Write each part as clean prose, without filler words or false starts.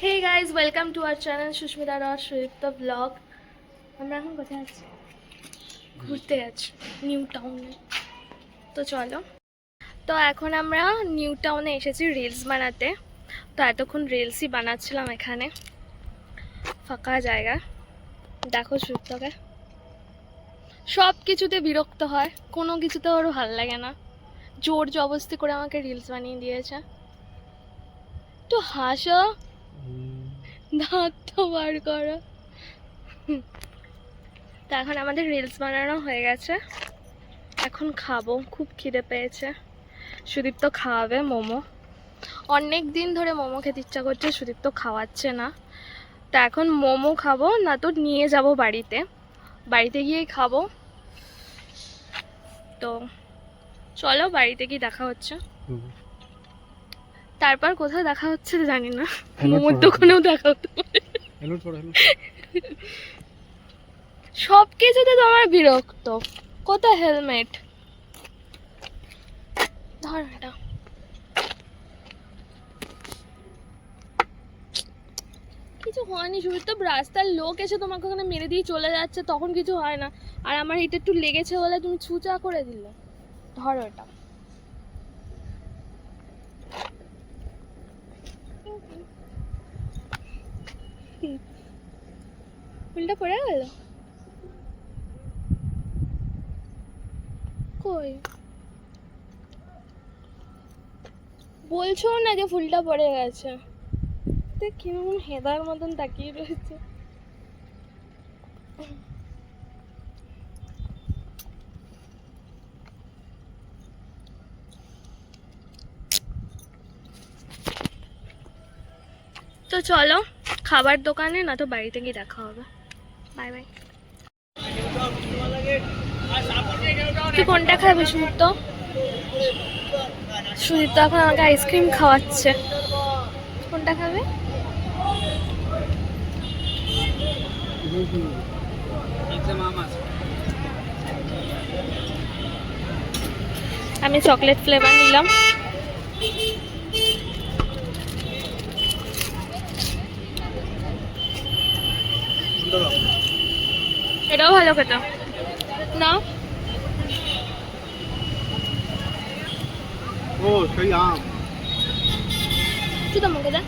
Hey guys, welcome to our channel Sushmita Rao Shrita vlog. আমরা এখন কোথায় আছি? ঘুরতে যাচ্ছি নিউ টাউনে। তো চলো। তো এখন আমরা নিউ টাউনে এসেছি রিলস বানাতে। তো এতক্ষণ রিলসই বানাচ্ছিলাম এখানে ফাঁকা জায়গা। দেখো সুতকে সব কিছুতে বিরক্ত হয়, কোনো কিছুতে ওর ভালো লাগে না। জোর জবরদস্তি করে আমাকে রিলস বানিয়ে দিয়েছে। তো হাসো, দাঁত তো বার করো। তো এখন আমাদের রিলস বানানো হয়ে গেছে, এখন খাবো, খুব খিদে পেয়েছে। সুদীপ তো খাওয়াবে মোমো, অনেক দিন ধরে মোমো খেতে ইচ্ছা করছে, সুদীপ তো খাওয়াচ্ছে না। তো এখন মোমো খাবো, না তো নিয়ে যাব বাড়িতে, বাড়িতে গিয়েই খাবো। তো চলো বাড়িতে গিয়ে দেখা হচ্ছে। তারপর কোথাও দেখা হচ্ছে জানি না, মোমোর দোকানেও দেখা হতে পারে। সব কিছুতে তোমার বিরক্ত। কোথায় হেলমেট? ধর এটা। কিছু হয়নি, শুধু তো রাস্তার লোক এসে তোমাকে ওখানে মেরে দিয়ে চলে যাচ্ছে, তখন কিছু হয় না। আর আমার এটা একটু লেগেছে বলে তুমি ছুচা করে দিলে। ধরো এটা। ফুলটা পড়ে গেল কই? বলছো না যে ফুলটা পড়ে গেছে? দেখ কিরকম হেদার মতন তাকিয়ে রয়েছে। তো চলো খাবার দোকানে, না তো বাড়িতে গিয়ে দেখা হবে। Bye bye. তুই কোনটা খাবে সুদীপ? তো সুদীপ তো এখন আমাকে আইসক্রিম খাওয়াচ্ছে। কোনটা খাবে? আমি চকলেট ফ্লেভার নিলাম। এটাও ভালো খেতে না? ও সেই আম শুধু আমাকে দে।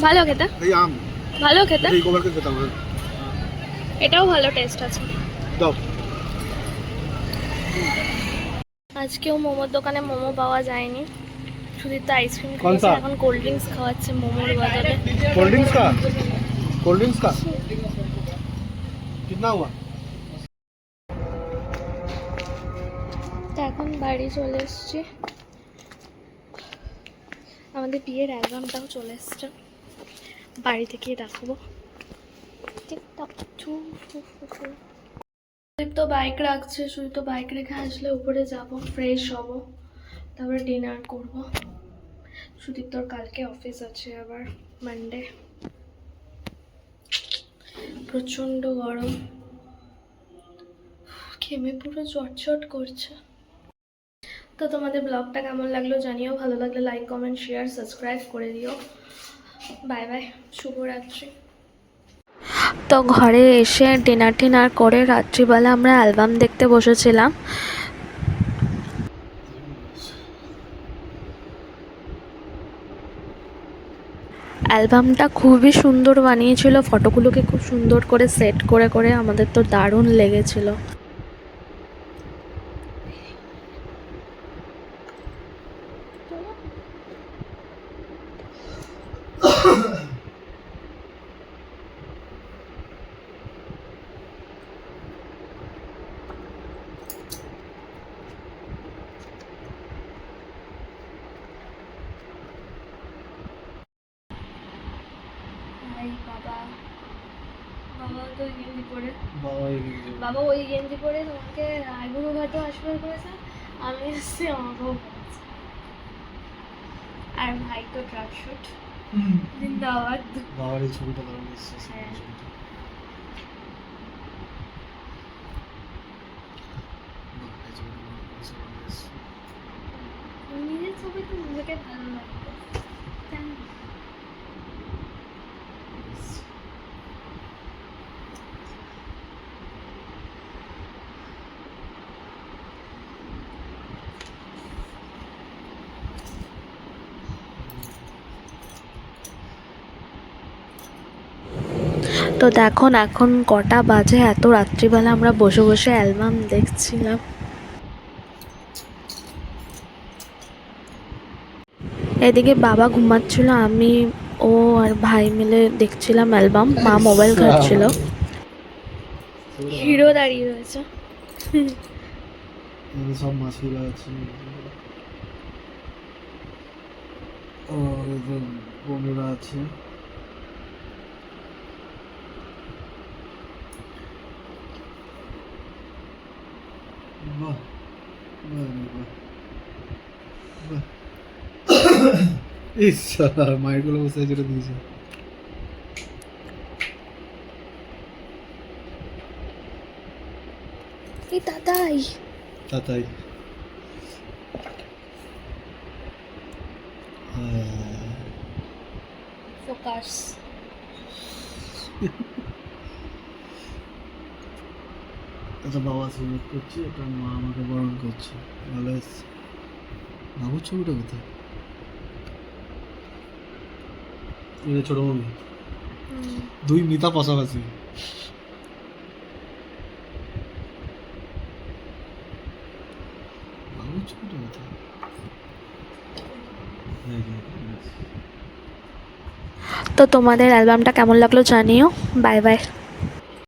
ভালো খেতে, এই আম ভালো খেতে। এই গোবরকে খেতাম না। এটাও ভালো টেস্ট আছে। দাও। আজকেও মোমোর দোকানে মোমো পাওয়া যায়নি, শুধু তো আইসক্রিম कौन খাচ্ছে, सा? এখন কোল্ড ড্রিঙ্কস খাওয়াচ্ছে মোমোর বদলে। कोल्ड ड्रिंक्स का कितना हुआ? তো এখন বাড়ি চলে এসছি, আমাদের বিয়ের অ্যালবামটাও চলে এসছে, বাড়িতে গিয়ে রাখবো। সুদীপ তো বাইক রাখছে, শুধু তো বাইক রেখে আসলে উপরে যাব, ফ্রেশ হব, তারপরে ডিনার করব। সুদীপ তোর কালকে অফিস আছে আবার, মানডে। প্রচণ্ড গরম, ঘেমে পুরো চটচট করছে। তো তোমাদের ব্লগটা কেমন লাগলো জানিও, ভালো লাগলে লাইক কমেন্ট শেয়ার সাবস্ক্রাইব করে দিও। বাই বাই, শুভরাত্রি। তো ঘরে এসে ডিনার টিনার করে রাত্রিবেলা আমরা অ্যালবাম দেখতে বসেছিলাম। অ্যালবামটা খুবই সুন্দর বানিয়েছিল, ফটোগুলোকে খুব সুন্দর করে সেট করে করে আমাদের তো দারুণ লেগেছিল। বাবা বাবা তো গেঞ্জি পরে, বাবা ওই গেঞ্জি পরে তোমাকে আইবুড়ো ভাতেও আসবে করেছে, আমি এসছি আমাকেও করেছে। আর ভাই তো ট্রাক শুট, জিন্দাবাদ। বাবার এই ছবিটা দারুণ এসেছে। হ্যাঁ। নিজে ছবিতে নিজেকে ভালো লাগবে জানি না। তো দেখো এখন কটা বাজে, এত রাত্রিবেলা আমরা বসে বসে অ্যালবাম দেখছিলাম। এদিকে বাবা ঘুমাচ্ছিল, আমি ও আর ভাই মিলে দেখছিলাম অ্যালবাম, মা মোবাইল ঘাটছিল। হিরো দাঁড়িয়ে রয়েছে। এখানে সব মাছগুলো আছে। ও এই যে বোনেরা আছে। বাহ বাহ বাহ বাহ। ইস সালা মায়ের গুলো বসে যেটা দিয়েছে। এই দাদাই তাই ফোকাস। এটা বাবা সিলেক্ট করছে, এটা মা আমাকে বরণ করছে। ভালো এসছে। বাবুর ছবিটা কোথায়? এটা ছোট মামি। দুই মিতা পাশাপাশি। বাবুর ছবিটা কোথায়? তো তোমাদের অ্যালবামটা কেমন লাগলো জানিও। Bye bye.